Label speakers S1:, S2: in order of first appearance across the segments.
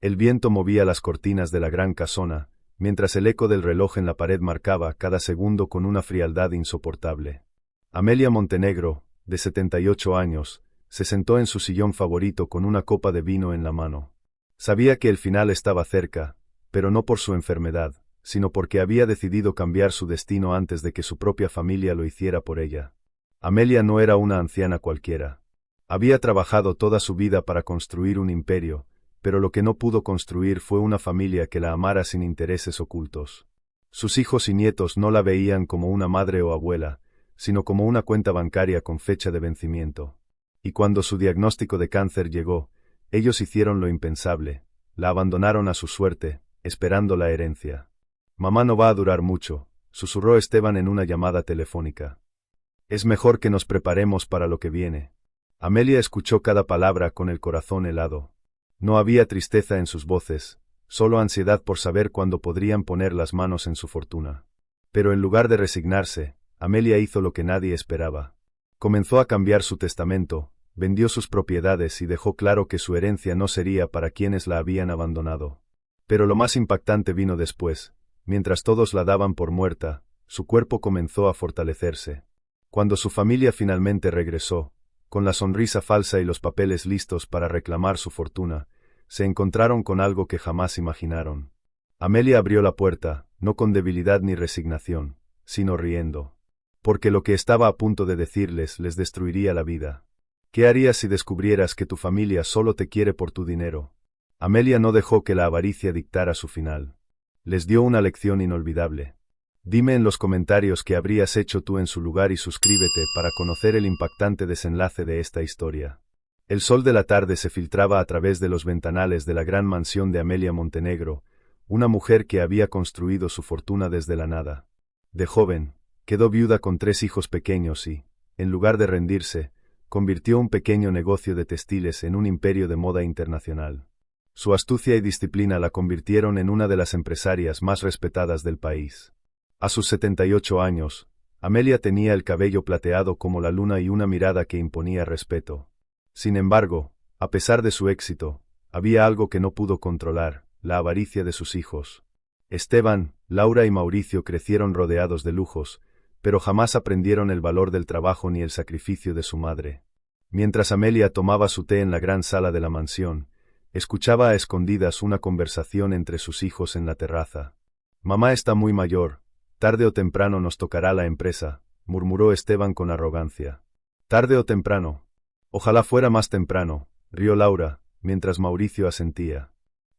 S1: El viento movía las cortinas de la gran casona, mientras el eco del reloj en la pared marcaba cada segundo con una frialdad insoportable. Amelia Montenegro, de 78 años, se sentó en su sillón favorito con una copa de vino en la mano. Sabía que el final estaba cerca, pero no por su enfermedad, sino porque había decidido cambiar su destino antes de que su propia familia lo hiciera por ella. Amelia no era una anciana cualquiera. Había trabajado toda su vida para construir un imperio, pero lo que no pudo construir fue una familia que la amara sin intereses ocultos. Sus hijos y nietos no la veían como una madre o abuela, sino como una cuenta bancaria con fecha de vencimiento. Y cuando su diagnóstico de cáncer llegó, ellos hicieron lo impensable, la abandonaron a su suerte, esperando la herencia. «Mamá no va a durar mucho», susurró Esteban en una llamada telefónica. «Es mejor que nos preparemos para lo que viene». Amelia escuchó cada palabra con el corazón helado. No había tristeza en sus voces, solo ansiedad por saber cuándo podrían poner las manos en su fortuna. Pero en lugar de resignarse, Amelia hizo lo que nadie esperaba. Comenzó a cambiar su testamento, vendió sus propiedades y dejó claro que su herencia no sería para quienes la habían abandonado. Pero lo más impactante vino después. Mientras todos la daban por muerta, su cuerpo comenzó a fortalecerse. Cuando su familia finalmente regresó, con la sonrisa falsa y los papeles listos para reclamar su fortuna, se encontraron con algo que jamás imaginaron. Amelia abrió la puerta, no con debilidad ni resignación, sino riendo. Porque lo que estaba a punto de decirles les destruiría la vida. ¿Qué harías si descubrieras que tu familia solo te quiere por tu dinero? Amelia no dejó que la avaricia dictara su final. Les dio una lección inolvidable. Dime en los comentarios qué habrías hecho tú en su lugar y suscríbete para conocer el impactante desenlace de esta historia. El sol de la tarde se filtraba a través de los ventanales de la gran mansión de Amelia Montenegro, una mujer que había construido su fortuna desde la nada. De joven, quedó viuda con 3 hijos pequeños y, en lugar de rendirse, convirtió un pequeño negocio de textiles en un imperio de moda internacional. Su astucia y disciplina la convirtieron en una de las empresarias más respetadas del país. A sus 78 años, Amelia tenía el cabello plateado como la luna y una mirada que imponía respeto. Sin embargo, a pesar de su éxito, había algo que no pudo controlar, la avaricia de sus hijos. Esteban, Laura y Mauricio crecieron rodeados de lujos, pero jamás aprendieron el valor del trabajo ni el sacrificio de su madre. Mientras Amelia tomaba su té en la gran sala de la mansión, escuchaba a escondidas una conversación entre sus hijos en la terraza. «Mamá está muy mayor, tarde o temprano nos tocará la empresa», murmuró Esteban con arrogancia. «Tarde o temprano. Ojalá fuera más temprano», rió Laura, mientras Mauricio asentía.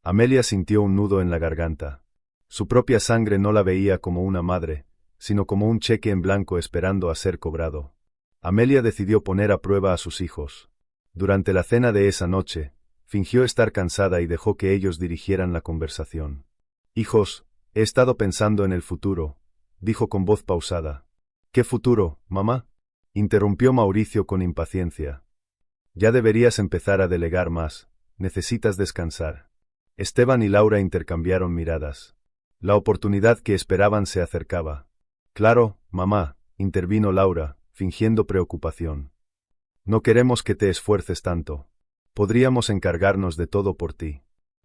S1: Amelia sintió un nudo en la garganta. Su propia sangre no la veía como una madre, sino como un cheque en blanco esperando a ser cobrado. Amelia decidió poner a prueba a sus hijos. Durante la cena de esa noche, fingió estar cansada y dejó que ellos dirigieran la conversación. «Hijos, he estado pensando en el futuro», dijo con voz pausada. «¿Qué futuro, mamá?», interrumpió Mauricio con impaciencia. «Ya deberías empezar a delegar más, necesitas descansar». Esteban y Laura intercambiaron miradas. La oportunidad que esperaban se acercaba. «Claro, mamá», intervino Laura, fingiendo preocupación. «No queremos que te esfuerces tanto. Podríamos encargarnos de todo por ti».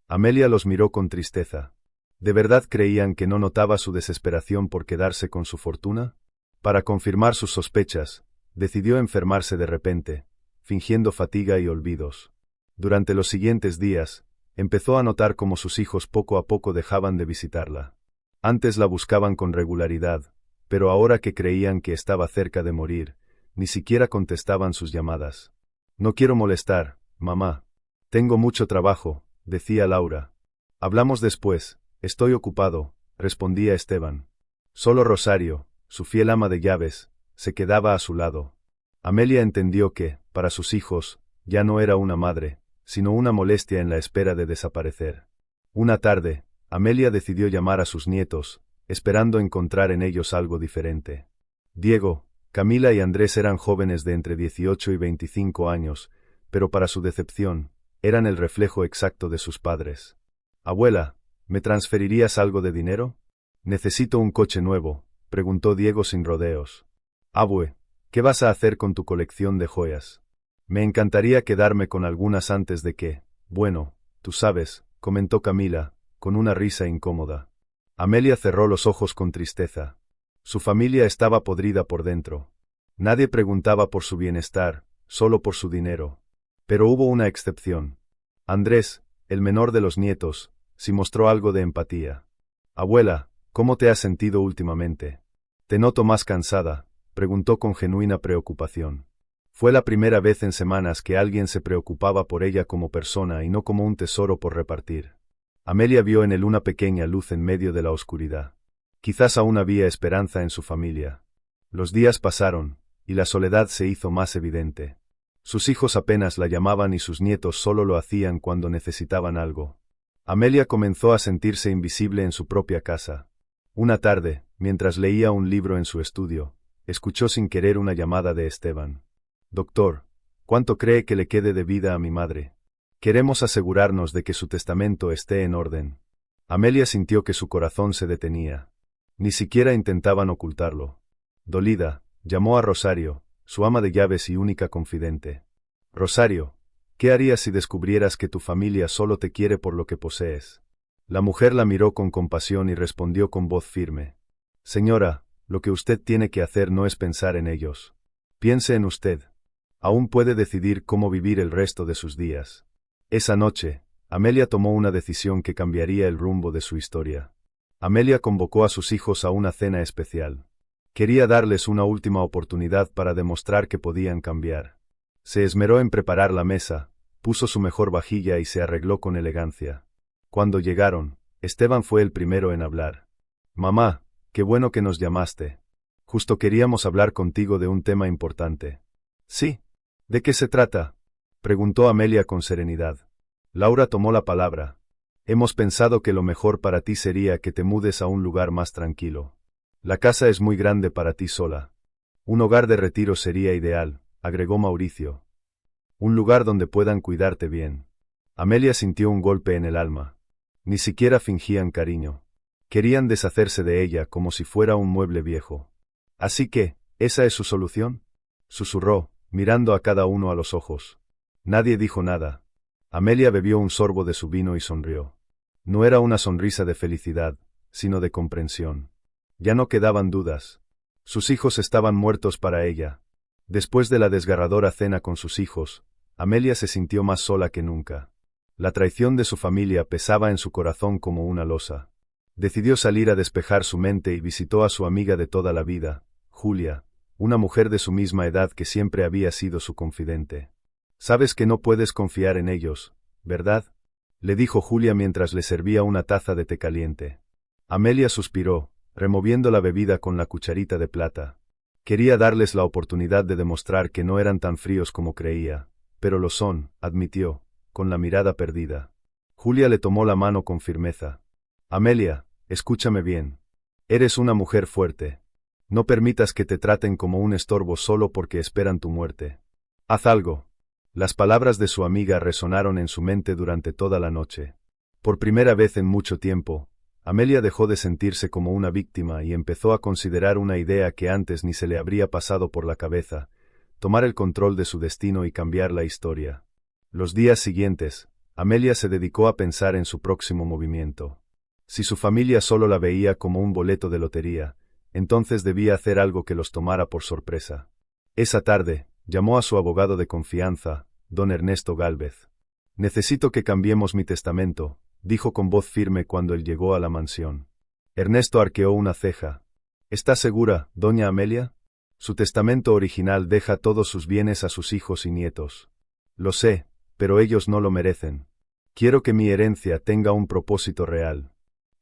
S1: Amelia los miró con tristeza. ¿De verdad creían que no notaba su desesperación por quedarse con su fortuna? Para confirmar sus sospechas, decidió enfermarse de repente, fingiendo fatiga y olvidos. Durante los siguientes días, empezó a notar cómo sus hijos poco a poco dejaban de visitarla. Antes la buscaban con regularidad, pero ahora que creían que estaba cerca de morir, ni siquiera contestaban sus llamadas. «No quiero molestar, mamá. Tengo mucho trabajo», decía Laura. «Hablamos después, estoy ocupado», respondía Esteban. Solo Rosario, su fiel ama de llaves, se quedaba a su lado. Amelia entendió que, para sus hijos, ya no era una madre, sino una molestia en la espera de desaparecer. Una tarde, Amelia decidió llamar a sus nietos, esperando encontrar en ellos algo diferente. Diego, Camila y Andrés eran jóvenes de entre 18 y 25 años, pero para su decepción, eran el reflejo exacto de sus padres. «Abuela, ¿me transferirías algo de dinero? Necesito un coche nuevo», preguntó Diego sin rodeos. «Abue, ¿qué vas a hacer con tu colección de joyas? Me encantaría quedarme con algunas antes de que, bueno, tú sabes», comentó Camila, con una risa incómoda. Amelia cerró los ojos con tristeza. Su familia estaba podrida por dentro. Nadie preguntaba por su bienestar, solo por su dinero. Pero hubo una excepción. Andrés, el menor de los nietos, sí mostró algo de empatía. Abuela, ¿cómo te has sentido últimamente? Te noto más cansada, preguntó con genuina preocupación. Fue la primera vez en semanas que alguien se preocupaba por ella como persona y no como un tesoro por repartir. Amelia vio en él una pequeña luz en medio de la oscuridad. Quizás aún había esperanza en su familia. Los días pasaron, y la soledad se hizo más evidente. Sus hijos apenas la llamaban y sus nietos solo lo hacían cuando necesitaban algo. Amelia comenzó a sentirse invisible en su propia casa. Una tarde, mientras leía un libro en su estudio, escuchó sin querer una llamada de Esteban. Doctor, ¿cuánto cree que le quede de vida a mi madre? Queremos asegurarnos de que su testamento esté en orden. Amelia sintió que su corazón se detenía. Ni siquiera intentaban ocultarlo. Dolida, llamó a Rosario, su ama de llaves y única confidente. Rosario, ¿qué harías si descubrieras que tu familia solo te quiere por lo que posees? La mujer la miró con compasión y respondió con voz firme. Señora, lo que usted tiene que hacer no es pensar en ellos. Piense en usted. Aún puede decidir cómo vivir el resto de sus días. Esa noche, Amelia tomó una decisión que cambiaría el rumbo de su historia. Amelia convocó a sus hijos a una cena especial. Quería darles una última oportunidad para demostrar que podían cambiar. Se esmeró en preparar la mesa, puso su mejor vajilla y se arregló con elegancia. Cuando llegaron, Esteban fue el primero en hablar. Mamá, qué bueno que nos llamaste. Justo queríamos hablar contigo de un tema importante. Sí. ¿De qué se trata? Preguntó Amelia con serenidad. Laura tomó la palabra. Hemos pensado que lo mejor para ti sería que te mudes a un lugar más tranquilo. La casa es muy grande para ti sola. Un hogar de retiro sería ideal, agregó Mauricio. Un lugar donde puedan cuidarte bien. Amelia sintió un golpe en el alma. Ni siquiera fingían cariño. Querían deshacerse de ella como si fuera un mueble viejo. Así que, ¿esa es su solución? Susurró, mirando a cada uno a los ojos. Nadie dijo nada. Amelia bebió un sorbo de su vino y sonrió. No era una sonrisa de felicidad, sino de comprensión. Ya no quedaban dudas. Sus hijos estaban muertos para ella. Después de la desgarradora cena con sus hijos, Amelia se sintió más sola que nunca. La traición de su familia pesaba en su corazón como una losa. Decidió salir a despejar su mente y visitó a su amiga de toda la vida, Julia, una mujer de su misma edad que siempre había sido su confidente. Sabes que no puedes confiar en ellos, ¿verdad? Le dijo Julia mientras le servía una taza de té caliente. Amelia suspiró, removiendo la bebida con la cucharita de plata. Quería darles la oportunidad de demostrar que no eran tan fríos como creía, pero lo son, admitió, con la mirada perdida. Julia le tomó la mano con firmeza. Amelia, escúchame bien. Eres una mujer fuerte. No permitas que te traten como un estorbo solo porque esperan tu muerte. Haz algo. Las palabras de su amiga resonaron en su mente durante toda la noche. Por primera vez en mucho tiempo, Amelia dejó de sentirse como una víctima y empezó a considerar una idea que antes ni se le habría pasado por la cabeza: tomar el control de su destino y cambiar la historia. Los días siguientes, Amelia se dedicó a pensar en su próximo movimiento. Si su familia solo la veía como un boleto de lotería, entonces debía hacer algo que los tomara por sorpresa. Esa tarde, llamó a su abogado de confianza, don Ernesto Gálvez. Necesito que cambiemos mi testamento, dijo con voz firme cuando él llegó a la mansión. Ernesto arqueó una ceja. ¿Está segura, doña Amelia? Su testamento original deja todos sus bienes a sus hijos y nietos. Lo sé, pero ellos no lo merecen. Quiero que mi herencia tenga un propósito real.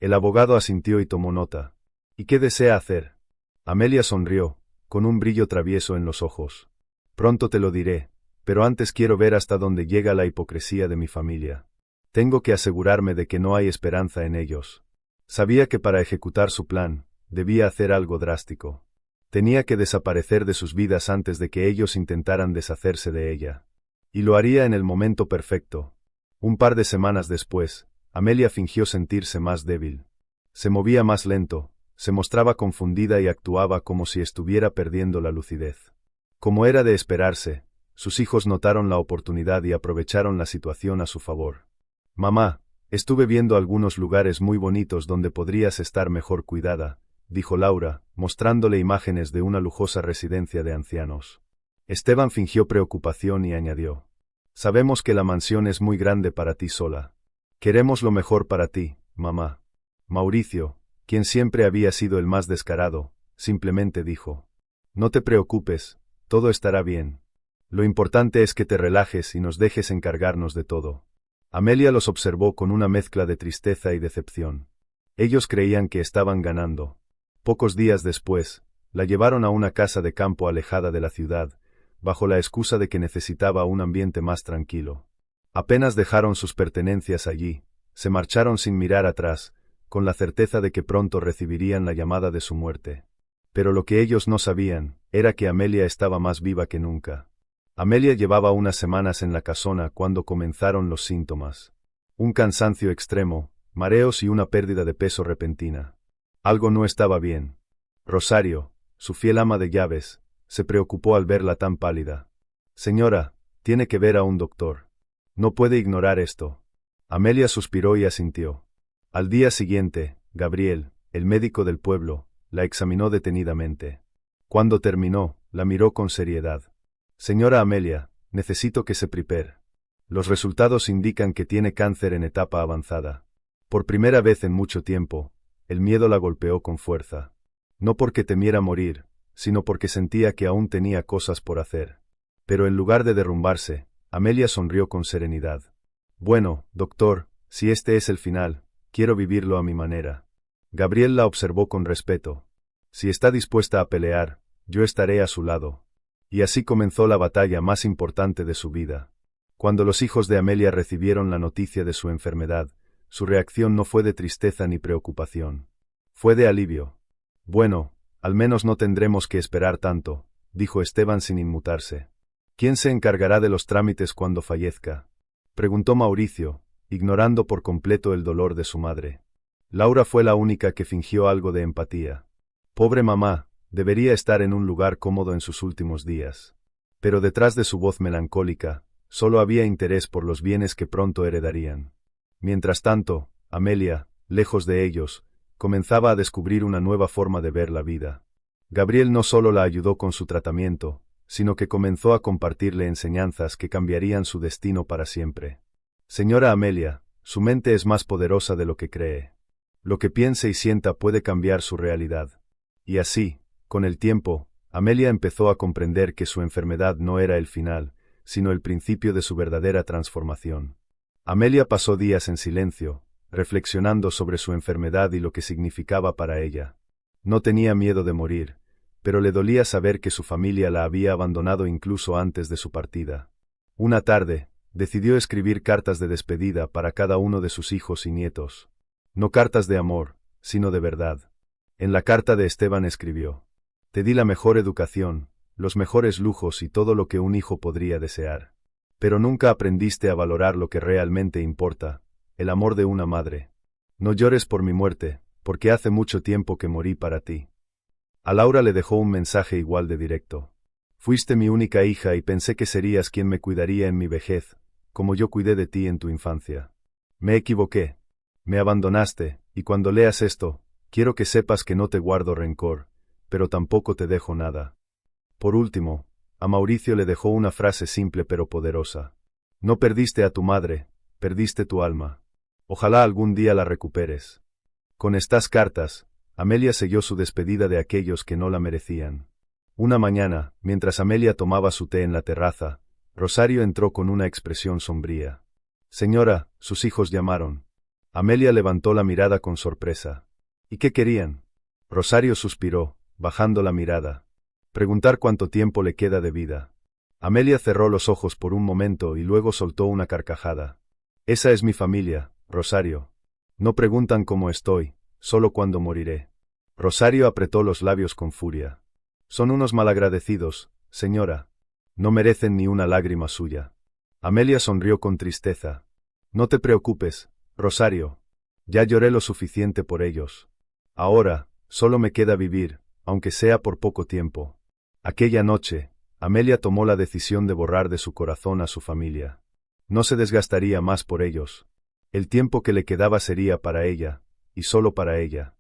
S1: El abogado asintió y tomó nota. ¿Y qué desea hacer? Amelia sonrió, con un brillo travieso en los ojos. Pronto te lo diré, pero antes quiero ver hasta dónde llega la hipocresía de mi familia. Tengo que asegurarme de que no hay esperanza en ellos. Sabía que para ejecutar su plan, debía hacer algo drástico. Tenía que desaparecer de sus vidas antes de que ellos intentaran deshacerse de ella. Y lo haría en el momento perfecto. Un par de semanas después, Amelia fingió sentirse más débil. Se movía más lento, se mostraba confundida y actuaba como si estuviera perdiendo la lucidez. Como era de esperarse, sus hijos notaron la oportunidad y aprovecharon la situación a su favor. Mamá, Estuve viendo algunos lugares muy bonitos donde podrías estar mejor cuidada, dijo Laura, mostrándole imágenes de una lujosa residencia de ancianos. Esteban fingió preocupación y añadió: Sabemos que la mansión es muy grande para ti sola. Queremos lo mejor para ti, mamá. Mauricio, quien siempre había sido el más descarado, simplemente dijo: No te preocupes, todo estará bien. Lo importante es que te relajes y nos dejes encargarnos de todo. Amelia los observó con una mezcla de tristeza y decepción. Ellos creían que estaban ganando. Pocos días después, la llevaron a una casa de campo alejada de la ciudad, bajo la excusa de que necesitaba un ambiente más tranquilo. Apenas dejaron sus pertenencias allí, se marcharon sin mirar atrás, con la certeza de que pronto recibirían la llamada de su muerte. Pero lo que ellos no sabían, era que Amelia estaba más viva que nunca. Amelia llevaba unas semanas en la casona cuando comenzaron los síntomas. Un cansancio extremo, mareos y una pérdida de peso repentina. Algo no estaba bien. Rosario, su fiel ama de llaves, se preocupó al verla tan pálida. Señora, tiene que ver a un doctor. No puede ignorar esto. Amelia suspiró y asintió. Al día siguiente, Gabriel, el médico del pueblo, la examinó detenidamente. Cuando terminó, la miró con seriedad. Señora Amelia, necesito que se prepare. Los resultados indican que tiene cáncer en etapa avanzada. Por primera vez en mucho tiempo, el miedo la golpeó con fuerza. No porque temiera morir, sino porque sentía que aún tenía cosas por hacer. Pero en lugar de derrumbarse, Amelia sonrió con serenidad. Bueno, doctor, si este es el final, quiero vivirlo a mi manera. Gabriel la observó con respeto. Si está dispuesta a pelear, yo estaré a su lado. Y así comenzó la batalla más importante de su vida. Cuando los hijos de Amelia recibieron la noticia de su enfermedad, su reacción no fue de tristeza ni preocupación. Fue de alivio. Bueno, al menos no tendremos que esperar tanto, dijo Esteban sin inmutarse. ¿Quién se encargará de los trámites cuando fallezca?, preguntó Mauricio, ignorando por completo el dolor de su madre. Laura fue la única que fingió algo de empatía. Pobre mamá, debería estar en un lugar cómodo en sus últimos días. Pero detrás de su voz melancólica, solo había interés por los bienes que pronto heredarían. Mientras tanto, Amelia, lejos de ellos, comenzaba a descubrir una nueva forma de ver la vida. Gabriel no solo la ayudó con su tratamiento, sino que comenzó a compartirle enseñanzas que cambiarían su destino para siempre. Señora Amelia, su mente es más poderosa de lo que cree. Lo que piense y sienta puede cambiar su realidad. Y así, con el tiempo, Amelia empezó a comprender que su enfermedad no era el final, sino el principio de su verdadera transformación. Amelia pasó días en silencio, reflexionando sobre su enfermedad y lo que significaba para ella. No tenía miedo de morir, pero le dolía saber que su familia la había abandonado incluso antes de su partida. Una tarde, decidió escribir cartas de despedida para cada uno de sus hijos y nietos. No cartas de amor, sino de verdad. En la carta de Esteban escribió: Te di la mejor educación, los mejores lujos y todo lo que un hijo podría desear. Pero nunca aprendiste a valorar lo que realmente importa, el amor de una madre. No llores por mi muerte, porque hace mucho tiempo que morí para ti. A Laura le dejó un mensaje igual de directo. Fuiste mi única hija y pensé que serías quien me cuidaría en mi vejez, como yo cuidé de ti en tu infancia. Me equivoqué. Me abandonaste, y cuando leas esto, quiero que sepas que no te guardo rencor, pero tampoco te dejo nada. Por último, a Mauricio le dejó una frase simple pero poderosa. No perdiste a tu madre, perdiste tu alma. Ojalá algún día la recuperes. Con estas cartas, Amelia selló su despedida de aquellos que no la merecían. Una mañana, mientras Amelia tomaba su té en la terraza, Rosario entró con una expresión sombría. Señora, sus hijos llamaron. Amelia levantó la mirada con sorpresa. ¿Y qué querían? Rosario suspiró, bajando la mirada. Preguntar cuánto tiempo le queda de vida. Amelia cerró los ojos por un momento y luego soltó una carcajada. Esa es mi familia, Rosario. No preguntan cómo estoy, solo cuándo moriré. Rosario apretó los labios con furia. Son unos malagradecidos, señora. No merecen ni una lágrima suya. Amelia sonrió con tristeza. No te preocupes, Rosario. Ya lloré lo suficiente por ellos. Ahora, solo me queda vivir, aunque sea por poco tiempo. Aquella noche, Amelia tomó la decisión de borrar de su corazón a su familia. No se desgastaría más por ellos. El tiempo que le quedaba sería para ella, y solo para ella.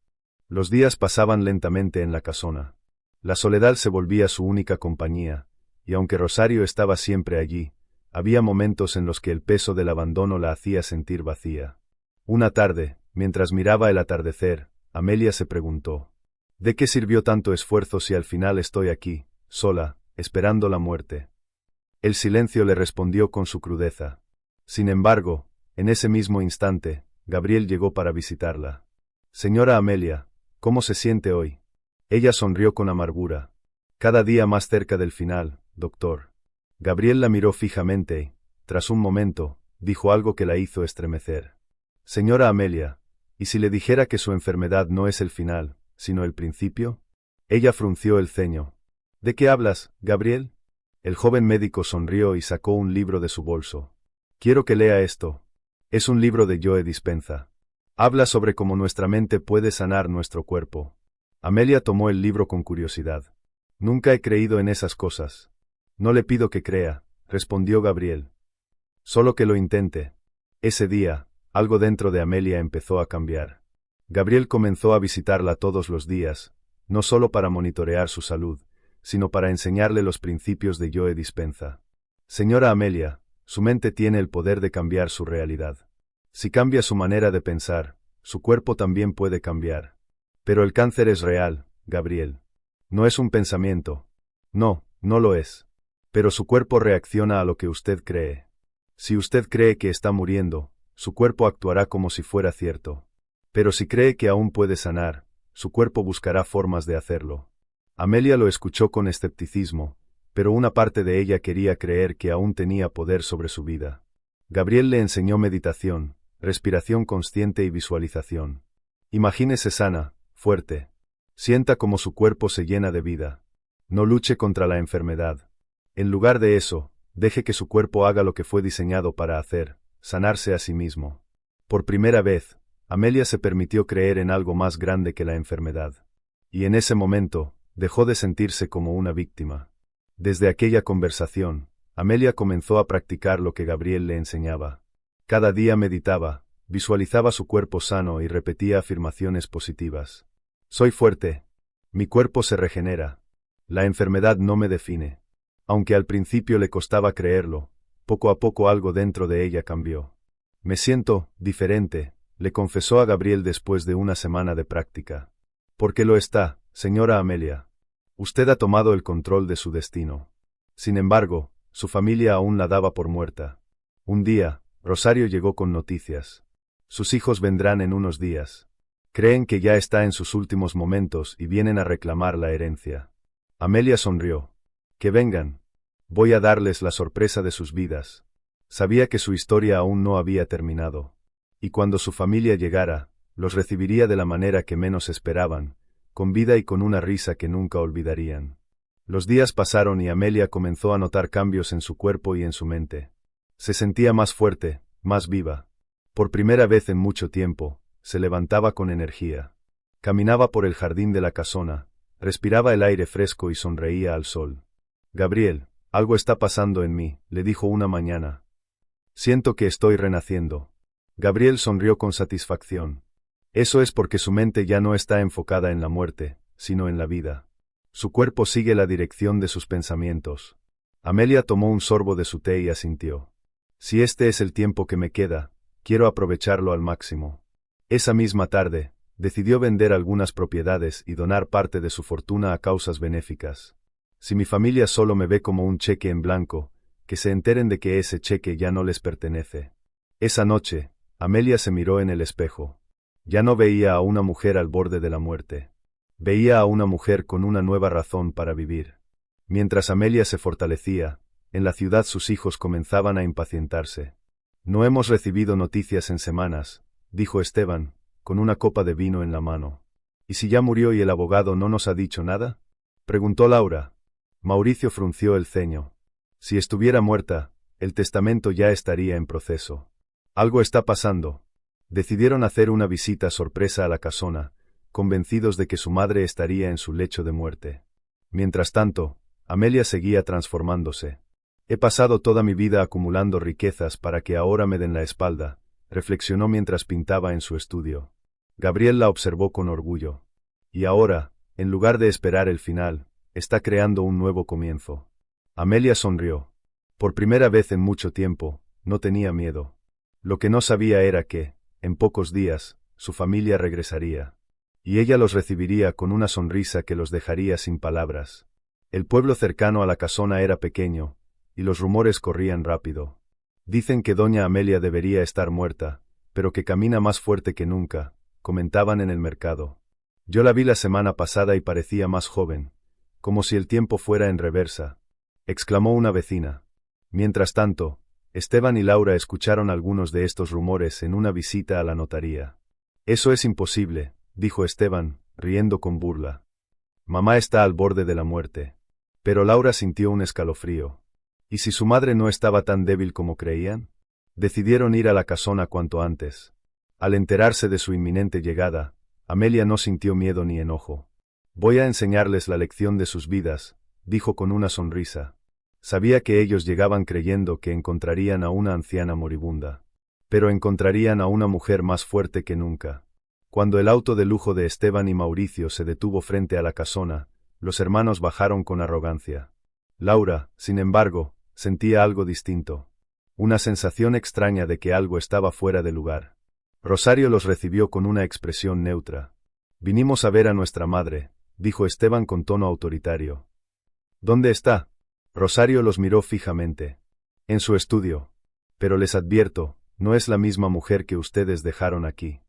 S1: Los días pasaban lentamente en la casona. La soledad se volvía su única compañía, y aunque Rosario estaba siempre allí, había momentos en los que el peso del abandono la hacía sentir vacía. Una tarde, mientras miraba el atardecer, Amelia se preguntó: ¿de qué sirvió tanto esfuerzo si al final estoy aquí, sola, esperando la muerte? El silencio le respondió con su crudeza. Sin embargo, en ese mismo instante, Gabriel llegó para visitarla. Señora Amelia, ¿cómo se siente hoy? Ella sonrió con amargura. Cada día más cerca del final, doctor. Gabriel la miró fijamente y, tras un momento, dijo algo que la hizo estremecer. Señora Amelia, ¿y si le dijera que su enfermedad no es el final, sino el principio? Ella frunció el ceño. ¿De qué hablas, Gabriel? El joven médico sonrió y sacó un libro de su bolso. Quiero que lea esto. Es un libro de Joe Dispenza. Habla sobre cómo nuestra mente puede sanar nuestro cuerpo. Amelia tomó el libro con curiosidad. Nunca he creído en esas cosas. No le pido que crea, respondió Gabriel. Solo que lo intente. Ese día, algo dentro de Amelia empezó a cambiar. Gabriel comenzó a visitarla todos los días, no solo para monitorear su salud, sino para enseñarle los principios de Joe Dispenza. Señora Amelia, su mente tiene el poder de cambiar su realidad. Si cambia su manera de pensar, su cuerpo también puede cambiar. Pero el cáncer es real, Gabriel. No es un pensamiento. No, no lo es. Pero su cuerpo reacciona a lo que usted cree. Si usted cree que está muriendo, su cuerpo actuará como si fuera cierto. Pero si cree que aún puede sanar, su cuerpo buscará formas de hacerlo. Amelia lo escuchó con escepticismo, pero una parte de ella quería creer que aún tenía poder sobre su vida. Gabriel le enseñó meditación, respiración consciente y visualización. Imagínese sana, fuerte. Sienta cómo su cuerpo se llena de vida. No luche contra la enfermedad. En lugar de eso, deje que su cuerpo haga lo que fue diseñado para hacer, sanarse a sí mismo. Por primera vez, Amelia se permitió creer en algo más grande que la enfermedad. Y en ese momento, dejó de sentirse como una víctima. Desde aquella conversación, Amelia comenzó a practicar lo que Gabriel le enseñaba. Cada día meditaba, visualizaba su cuerpo sano y repetía afirmaciones positivas. Soy fuerte. Mi cuerpo se regenera. La enfermedad no me define. Aunque al principio le costaba creerlo, poco a poco algo dentro de ella cambió. Me siento diferente, le confesó a Gabriel después de una semana de práctica. Porque lo está, señora Amelia. Usted ha tomado el control de su destino. Sin embargo, su familia aún la daba por muerta. Un día, Rosario llegó con noticias. Sus hijos vendrán en unos días. Creen que ya está en sus últimos momentos y vienen a reclamar la herencia. Amelia sonrió. Que vengan. Voy a darles la sorpresa de sus vidas. Sabía que su historia aún no había terminado. Y cuando su familia llegara, los recibiría de la manera que menos esperaban, con vida y con una risa que nunca olvidarían. Los días pasaron y Amelia comenzó a notar cambios en su cuerpo y en su mente. Se sentía más fuerte, más viva. Por primera vez en mucho tiempo, se levantaba con energía. Caminaba por el jardín de la casona, respiraba el aire fresco y sonreía al sol. Gabriel, algo está pasando en mí, le dijo una mañana. Siento que estoy renaciendo. Gabriel sonrió con satisfacción. Eso es porque su mente ya no está enfocada en la muerte, sino en la vida. Su cuerpo sigue la dirección de sus pensamientos. Amelia tomó un sorbo de su té y asintió. Si este es el tiempo que me queda, quiero aprovecharlo al máximo. Esa misma tarde, decidió vender algunas propiedades y donar parte de su fortuna a causas benéficas. Si mi familia solo me ve como un cheque en blanco, que se enteren de que ese cheque ya no les pertenece. Esa noche, Amelia se miró en el espejo. Ya no veía a una mujer al borde de la muerte. Veía a una mujer con una nueva razón para vivir. Mientras Amelia se fortalecía, en la ciudad sus hijos comenzaban a impacientarse. No hemos recibido noticias en semanas, dijo Esteban, con una copa de vino en la mano. ¿Y si ya murió y el abogado no nos ha dicho nada? Preguntó Laura. Mauricio frunció el ceño. Si estuviera muerta, el testamento ya estaría en proceso. Algo está pasando. Decidieron hacer una visita sorpresa a la casona, convencidos de que su madre estaría en su lecho de muerte. Mientras tanto, Amelia seguía transformándose. He pasado toda mi vida acumulando riquezas para que ahora me den la espalda, reflexionó mientras pintaba en su estudio. Gabriel la observó con orgullo. Y ahora, en lugar de esperar el final, está creando un nuevo comienzo. Amelia sonrió. Por primera vez en mucho tiempo, no tenía miedo. Lo que no sabía era que, en pocos días, su familia regresaría. Y ella los recibiría con una sonrisa que los dejaría sin palabras. El pueblo cercano a la casona era pequeño, y los rumores corrían rápido. Dicen que doña Amelia debería estar muerta, pero que camina más fuerte que nunca, comentaban en el mercado. Yo la vi la semana pasada y parecía más joven, como si el tiempo fuera en reversa, exclamó una vecina. Mientras tanto, Esteban y Laura escucharon algunos de estos rumores en una visita a la notaría. Eso es imposible, dijo Esteban, riendo con burla. Mamá está al borde de la muerte. Pero Laura sintió un escalofrío. ¿Y si su madre no estaba tan débil como creían? Decidieron ir a la casona cuanto antes. Al enterarse de su inminente llegada, Amelia no sintió miedo ni enojo. Voy a enseñarles la lección de sus vidas, dijo con una sonrisa. Sabía que ellos llegaban creyendo que encontrarían a una anciana moribunda. Pero encontrarían a una mujer más fuerte que nunca. Cuando el auto de lujo de Esteban y Mauricio se detuvo frente a la casona, los hermanos bajaron con arrogancia. Laura, sin embargo, sentía algo distinto. Una sensación extraña de que algo estaba fuera de lugar. Rosario los recibió con una expresión neutra. Vinimos a ver a nuestra madre, dijo Esteban con tono autoritario. ¿Dónde está? Rosario los miró fijamente. En su estudio. Pero les advierto, no es la misma mujer que ustedes dejaron aquí.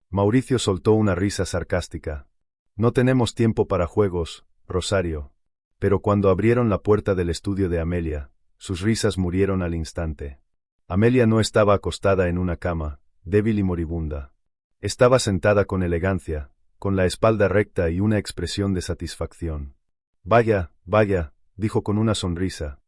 S1: Mauricio soltó una risa sarcástica. No tenemos tiempo para juegos, Rosario. Pero cuando abrieron la puerta del estudio de Amelia, sus risas murieron al instante. Amelia no estaba acostada en una cama, débil y moribunda. Estaba sentada con elegancia, con la espalda recta y una expresión de satisfacción. Vaya, vaya, dijo con una sonrisa.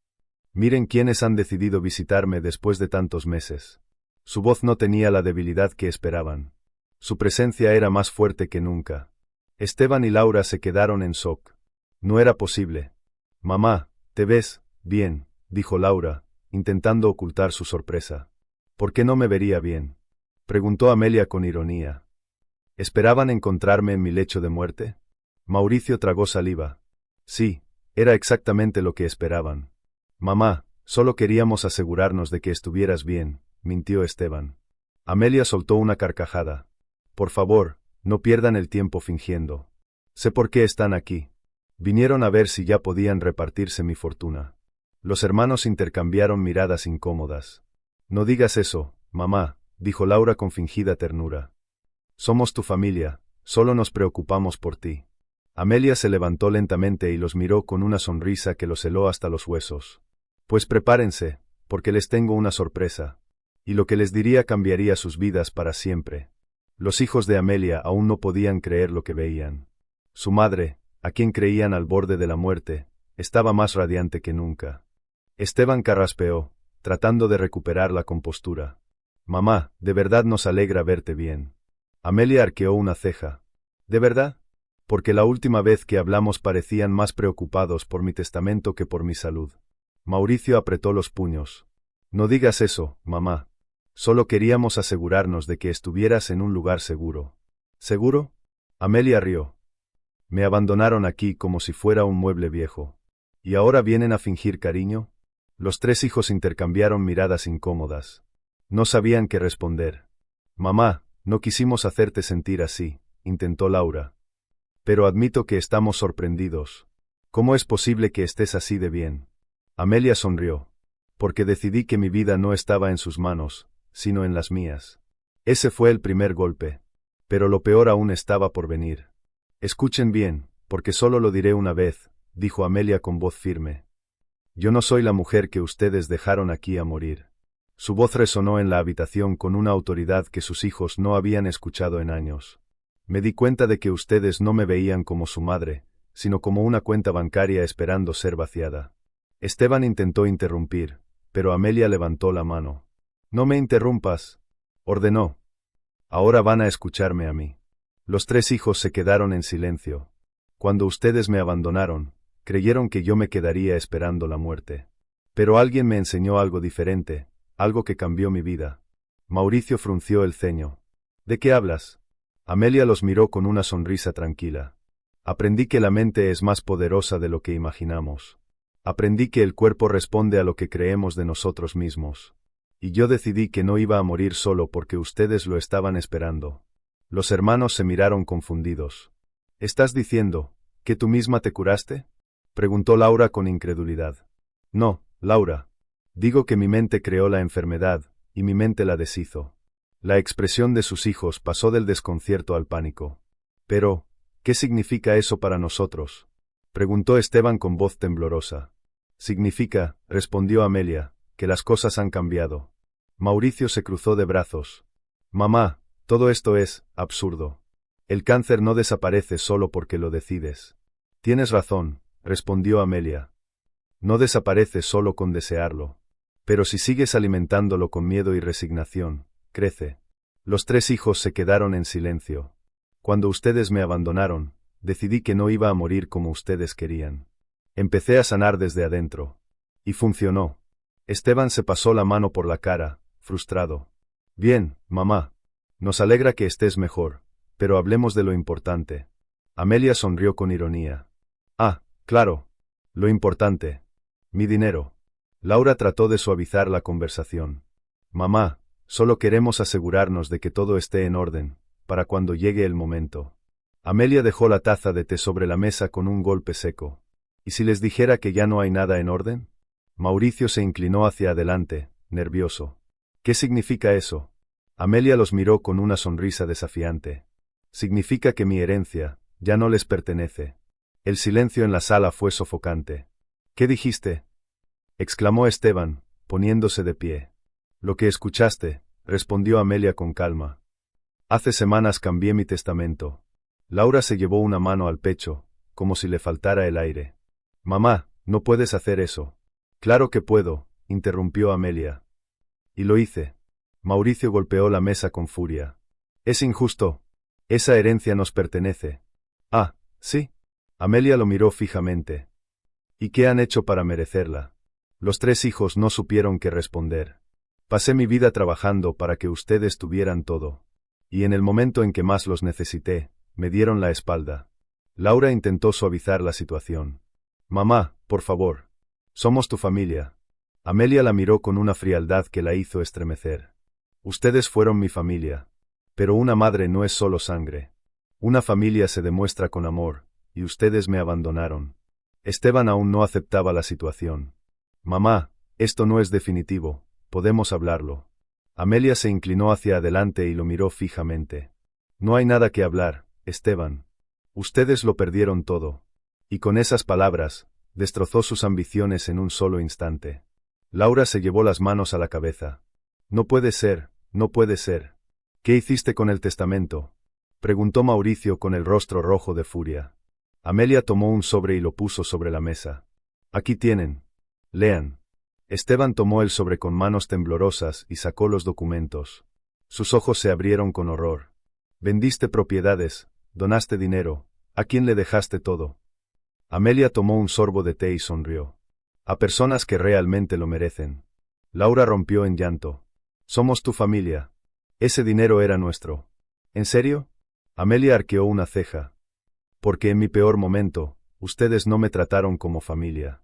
S1: Miren quiénes han decidido visitarme después de tantos meses. Su voz no tenía la debilidad que esperaban. Su presencia era más fuerte que nunca. Esteban y Laura se quedaron en shock. No era posible. Mamá, ¿te ves bien?, dijo Laura, intentando ocultar su sorpresa. ¿Por qué no me vería bien?, preguntó Amelia con ironía. ¿Esperaban encontrarme en mi lecho de muerte? Mauricio tragó saliva. Sí, era exactamente lo que esperaban. Mamá, solo queríamos asegurarnos de que estuvieras bien, mintió Esteban. Amelia soltó una carcajada. Por favor, no pierdan el tiempo fingiendo. Sé por qué están aquí. Vinieron a ver si ya podían repartirse mi fortuna. Los hermanos intercambiaron miradas incómodas. No digas eso, mamá, dijo Laura con fingida ternura. Somos tu familia, solo nos preocupamos por ti. Amelia se levantó lentamente y los miró con una sonrisa que los heló hasta los huesos. Pues prepárense, porque les tengo una sorpresa. Y lo que les diría cambiaría sus vidas para siempre. Los hijos de Amelia aún no podían creer lo que veían. Su madre, a quien creían al borde de la muerte, estaba más radiante que nunca. Esteban carraspeó, tratando de recuperar la compostura. Mamá, de verdad nos alegra verte bien. Amelia arqueó una ceja. ¿De verdad? Porque la última vez que hablamos parecían más preocupados por mi testamento que por mi salud. Mauricio apretó los puños. No digas eso, mamá. Solo queríamos asegurarnos de que estuvieras en un lugar seguro. ¿Seguro? Amelia rió. Me abandonaron aquí como si fuera un mueble viejo. ¿Y ahora vienen a fingir cariño? Los tres hijos intercambiaron miradas incómodas. No sabían qué responder. Mamá, no quisimos hacerte sentir así, intentó Laura. Pero admito que estamos sorprendidos. ¿Cómo es posible que estés así de bien? Amelia sonrió. Porque decidí que mi vida no estaba en sus manos, sino en las mías. Ese fue el primer golpe. Pero lo peor aún estaba por venir. Escuchen bien, porque solo lo diré una vez, dijo Amelia con voz firme. Yo no soy la mujer que ustedes dejaron aquí a morir. Su voz resonó en la habitación con una autoridad que sus hijos no habían escuchado en años. Me di cuenta de que ustedes no me veían como su madre, sino como una cuenta bancaria esperando ser vaciada. Esteban intentó interrumpir, pero Amelia levantó la mano. No me interrumpas, ordenó. Ahora van a escucharme a mí. Los tres hijos se quedaron en silencio. Cuando ustedes me abandonaron, creyeron que yo me quedaría esperando la muerte. Pero alguien me enseñó algo diferente, algo que cambió mi vida. Mauricio frunció el ceño. ¿De qué hablas? Amelia los miró con una sonrisa tranquila. Aprendí que la mente es más poderosa de lo que imaginamos. Aprendí que el cuerpo responde a lo que creemos de nosotros mismos. Y yo decidí que no iba a morir solo porque ustedes lo estaban esperando. Los hermanos se miraron confundidos. ¿Estás diciendo que tú misma te curaste? Preguntó Laura con incredulidad. No, Laura. Digo que mi mente creó la enfermedad, y mi mente la deshizo. La expresión de sus hijos pasó del desconcierto al pánico. Pero, ¿qué significa eso para nosotros? Preguntó Esteban con voz temblorosa. Significa, respondió Amelia, que las cosas han cambiado. Mauricio se cruzó de brazos. Mamá, todo esto es absurdo. El cáncer no desaparece solo porque lo decides. Tienes razón, respondió Amelia. No desaparece solo con desearlo. Pero si sigues alimentándolo con miedo y resignación, crece. Los tres hijos se quedaron en silencio. Cuando ustedes me abandonaron, decidí que no iba a morir como ustedes querían. Empecé a sanar desde adentro. Y funcionó. Esteban se pasó la mano por la cara, frustrado. Bien, mamá. Nos alegra que estés mejor, pero hablemos de lo importante. Amelia sonrió con ironía. Ah, claro. Lo importante. Mi dinero. Laura trató de suavizar la conversación. Mamá, solo queremos asegurarnos de que todo esté en orden, para cuando llegue el momento. Amelia dejó la taza de té sobre la mesa con un golpe seco. ¿Y si les dijera que ya no hay nada en orden? Mauricio se inclinó hacia adelante, nervioso. ¿Qué significa eso? Amelia los miró con una sonrisa desafiante. Significa que mi herencia ya no les pertenece. El silencio en la sala fue sofocante. ¿Qué dijiste? Exclamó Esteban, poniéndose de pie. Lo que escuchaste, respondió Amelia con calma. Hace semanas cambié mi testamento. Laura se llevó una mano al pecho, como si le faltara el aire. Mamá, no puedes hacer eso. Claro que puedo, interrumpió Amelia. Y lo hice. Mauricio golpeó la mesa con furia. Es injusto. Esa herencia nos pertenece. Ah, sí. Amelia lo miró fijamente. ¿Y qué han hecho para merecerla? Los tres hijos no supieron qué responder. Pasé mi vida trabajando para que ustedes tuvieran todo. Y en el momento en que más los necesité, me dieron la espalda. Laura intentó suavizar la situación. Mamá, por favor. Somos tu familia. Amelia la miró con una frialdad que la hizo estremecer. Ustedes fueron mi familia. Pero una madre no es solo sangre. Una familia se demuestra con amor, y ustedes me abandonaron. Esteban aún no aceptaba la situación. Mamá, esto no es definitivo, podemos hablarlo. Amelia se inclinó hacia adelante y lo miró fijamente. No hay nada que hablar, Esteban. Ustedes lo perdieron todo. Y con esas palabras, destrozó sus ambiciones en un solo instante. Laura se llevó las manos a la cabeza. No puede ser, no puede ser. ¿Qué hiciste con el testamento? Preguntó Mauricio con el rostro rojo de furia. Amelia tomó un sobre y lo puso sobre la mesa. Aquí tienen. Lean. Esteban tomó el sobre con manos temblorosas y sacó los documentos. Sus ojos se abrieron con horror. Vendiste propiedades, donaste dinero, ¿a quién le dejaste todo? Amelia tomó un sorbo de té y sonrió. A personas que realmente lo merecen. Laura rompió en llanto. Somos tu familia. Ese dinero era nuestro. ¿En serio? Amelia arqueó una ceja. Porque en mi peor momento, ustedes no me trataron como familia.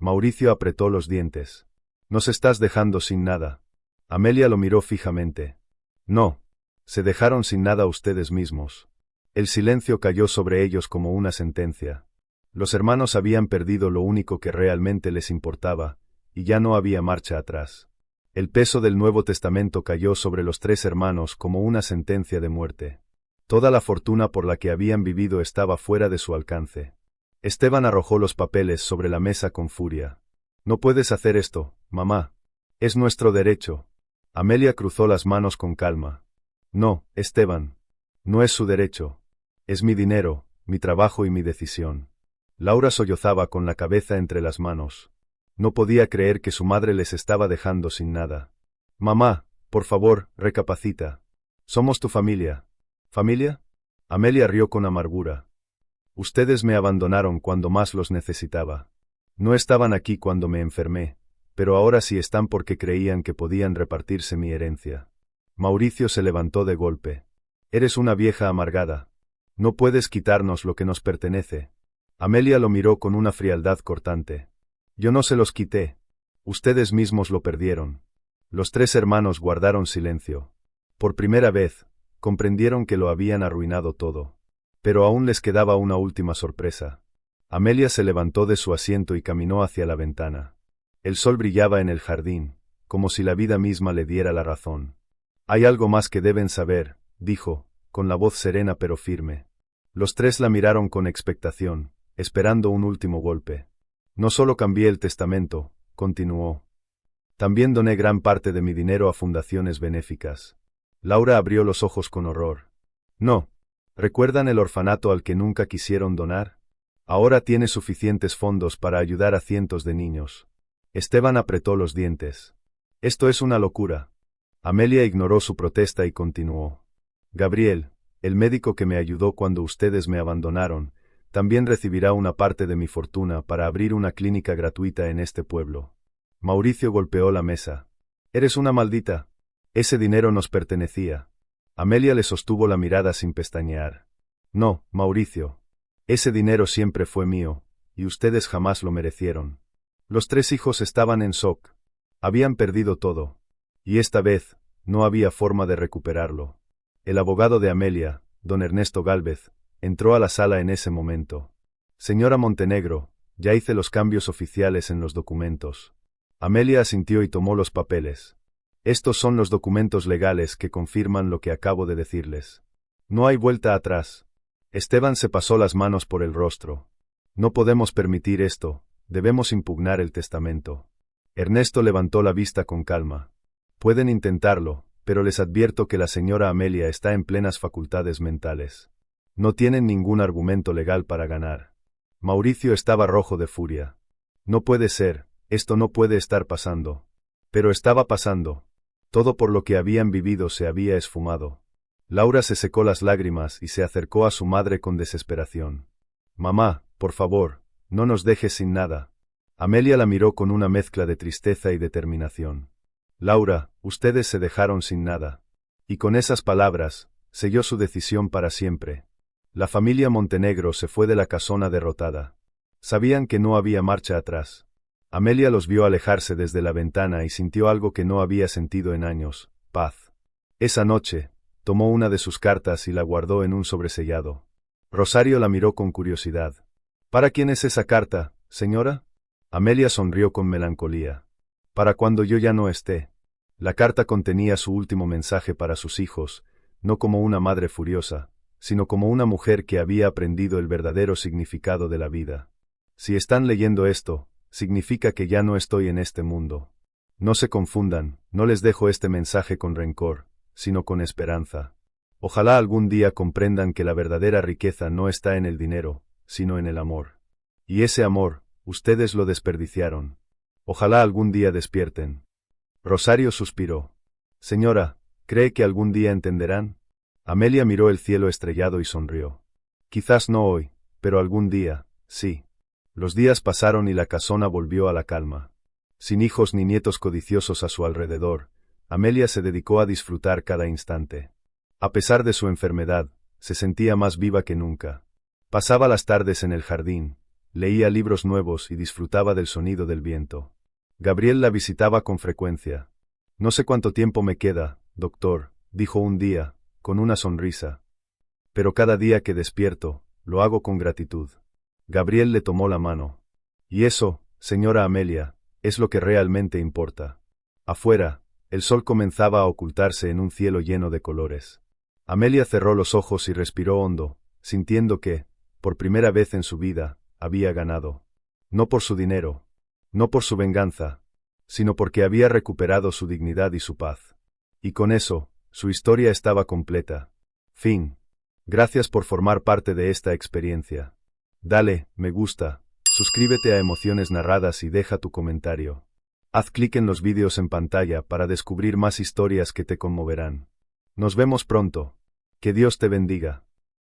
S1: Mauricio apretó los dientes. Nos estás dejando sin nada. Amelia lo miró fijamente. No. Se dejaron sin nada ustedes mismos. El silencio cayó sobre ellos como una sentencia. Los hermanos habían perdido lo único que realmente les importaba, y ya no había marcha atrás. El peso del Nuevo Testamento cayó sobre los tres hermanos como una sentencia de muerte. Toda la fortuna por la que habían vivido estaba fuera de su alcance. Esteban arrojó los papeles sobre la mesa con furia. No puedes hacer esto, mamá. Es nuestro derecho. Amelia cruzó las manos con calma. No, Esteban. No es su derecho. Es mi dinero, mi trabajo y mi decisión. Laura sollozaba con la cabeza entre las manos. No podía creer que su madre les estaba dejando sin nada. Mamá, por favor, recapacita. Somos tu familia. ¿Familia? Amelia rió con amargura. Ustedes me abandonaron cuando más los necesitaba. No estaban aquí cuando me enfermé, pero ahora sí están porque creían que podían repartirse mi herencia. Mauricio se levantó de golpe. Eres una vieja amargada. No puedes quitarnos lo que nos pertenece. Amelia lo miró con una frialdad cortante. Yo no se los quité. Ustedes mismos lo perdieron. Los tres hermanos guardaron silencio. Por primera vez, comprendieron que lo habían arruinado todo. Pero aún les quedaba una última sorpresa. Amelia se levantó de su asiento y caminó hacia la ventana. El sol brillaba en el jardín, como si la vida misma le diera la razón. Hay algo más que deben saber, dijo, con la voz serena pero firme. Los tres la miraron con expectación, esperando un último golpe. No solo cambié el testamento, continuó. También doné gran parte de mi dinero a fundaciones benéficas. Laura abrió los ojos con horror. No. ¿Recuerdan el orfanato al que nunca quisieron donar? Ahora tiene suficientes fondos para ayudar a cientos de niños. Esteban apretó los dientes. Esto es una locura. Amelia ignoró su protesta y continuó. Gabriel, el médico que me ayudó cuando ustedes me abandonaron, también recibirá una parte de mi fortuna para abrir una clínica gratuita en este pueblo. Mauricio golpeó la mesa. Eres una maldita. Ese dinero nos pertenecía. Amelia le sostuvo la mirada sin pestañear. No, Mauricio. Ese dinero siempre fue mío, y ustedes jamás lo merecieron. Los tres hijos estaban en shock. Habían perdido todo. Y esta vez, no había forma de recuperarlo. El abogado de Amelia, don Ernesto Gálvez, entró a la sala en ese momento. Señora Montenegro, ya hice los cambios oficiales en los documentos. Amelia asintió y tomó los papeles. Estos son los documentos legales que confirman lo que acabo de decirles. No hay vuelta atrás. Esteban se pasó las manos por el rostro. No podemos permitir esto, debemos impugnar el testamento. Ernesto levantó la vista con calma. Pueden intentarlo, pero les advierto que la señora Amelia está en plenas facultades mentales. No tienen ningún argumento legal para ganar. Mauricio estaba rojo de furia. No puede ser, esto no puede estar pasando. Pero estaba pasando. Todo por lo que habían vivido se había esfumado. Laura se secó las lágrimas y se acercó a su madre con desesperación. Mamá, por favor, no nos dejes sin nada. Amelia la miró con una mezcla de tristeza y determinación. Laura, ustedes se dejaron sin nada. Y con esas palabras, selló su decisión para siempre. La familia Montenegro se fue de la casona derrotada. Sabían que no había marcha atrás. Amelia los vio alejarse desde la ventana y sintió algo que no había sentido en años, paz. Esa noche, tomó una de sus cartas y la guardó en un sobresellado. Rosario la miró con curiosidad. ¿Para quién es esa carta, señora? Amelia sonrió con melancolía. Para cuando yo ya no esté. La carta contenía su último mensaje para sus hijos, no como una madre furiosa, sino como una mujer que había aprendido el verdadero significado de la vida. Si están leyendo esto, significa que ya no estoy en este mundo. No se confundan, no les dejo este mensaje con rencor, sino con esperanza. Ojalá algún día comprendan que la verdadera riqueza no está en el dinero, sino en el amor. Y ese amor, ustedes lo desperdiciaron. Ojalá algún día despierten. Rosario suspiró. Señora, ¿cree que algún día entenderán? Amelia miró el cielo estrellado y sonrió. Quizás no hoy, pero algún día, sí. Los días pasaron y la casona volvió a la calma. Sin hijos ni nietos codiciosos a su alrededor, Amelia se dedicó a disfrutar cada instante. A pesar de su enfermedad, se sentía más viva que nunca. Pasaba las tardes en el jardín, leía libros nuevos y disfrutaba del sonido del viento. Gabriel la visitaba con frecuencia. No sé cuánto tiempo me queda, doctor, dijo un día, con una sonrisa. Pero cada día que despierto, lo hago con gratitud. Gabriel le tomó la mano. Y eso, señora Amelia, es lo que realmente importa. Afuera, el sol comenzaba a ocultarse en un cielo lleno de colores. Amelia cerró los ojos y respiró hondo, sintiendo que, por primera vez en su vida, había ganado. No por su dinero, no por su venganza, sino porque había recuperado su dignidad y su paz. Y con eso, su historia estaba completa. Fin. Gracias por formar parte de esta experiencia. Dale, me gusta, suscríbete a Emociones Narradas y deja tu comentario. Haz clic en los vídeos en pantalla para descubrir más historias que te conmoverán. Nos vemos pronto. Que Dios te bendiga.